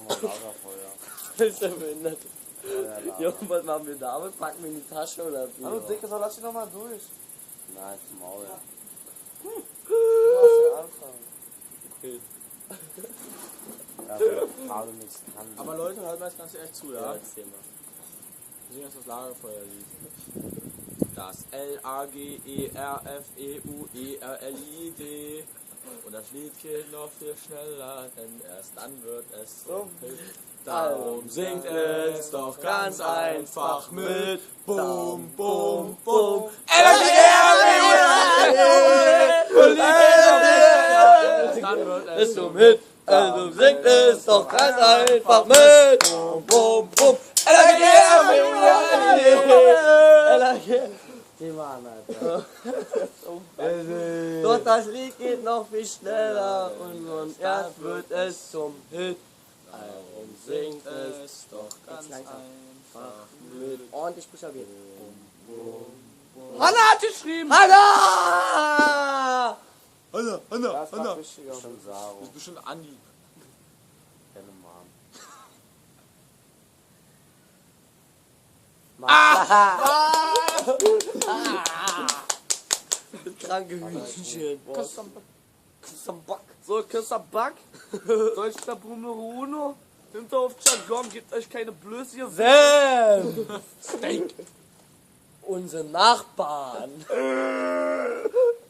machen wir Lagerfeuer. Das ist ja behindert. Ja, Jo, was machen wir damit? Packen wir in die Tasche oder wie? Hallo Dicke, so lass dich nochmal durch. Nein, zum Maul. Du hast den Anfang. Okay. Ja, gerade nichts kann. Aber Leute, hört mal jetzt ganz ehrlich zu, Ja, ja? erzähl mal. Wir singen jetzt das Lagerfeuerlied. Das Lagerfeuerlied. Und das Lied geht noch viel schneller, denn erst dann wird es so wild. Darum singt es doch ganz einfach mit. Bum, bum, bum. Dann wird es Ist zum Hit, also singt es doch ganz einfach mit. Bum, bum, bum. Die waren, Alter. Doch das Lied geht noch viel schneller und erst wird es zum Hit. Darum singt es doch ganz einfach mit. Ordentlich buchstabiert. Hanna hat geschrieben! Hanna! Hanna, Das Hanna, ist Hanna. wichtiger. Schon Saro. Das ist bestimmt Andi. Keine Mann. Kranke Hühnchen. Kissamback. So, Kissamback. Deutscher Numero Uno. Nimmt auf Jargon, gebt euch keine Blöße. Ihr Sam! Steak! Unsere Nachbarn!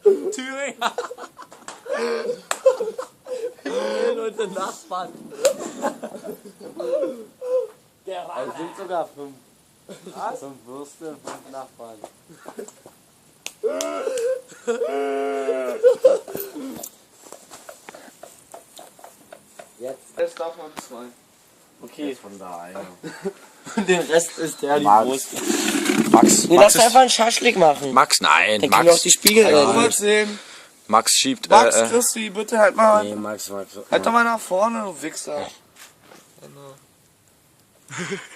Thüringer. Unsere Nachbarn! Es sind sogar 5. Was? 5 Würste und 5 Nachbarn. Jetzt. Jetzt darf man 2. Okay, Jetzt von da einer. den Rest ist der die Max. Wurst. Max, Nee, Max, lass einfach einen Schaschlik machen. Max, nein, Dann kriegen wir auch Max, die Spiegel. Kurz sehen. Max schiebt, Max, Christi, bitte halt mal. Nee, Max. Halt doch mal nach vorne, du Wichser.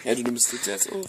Ja, du nimmst das jetzt auf.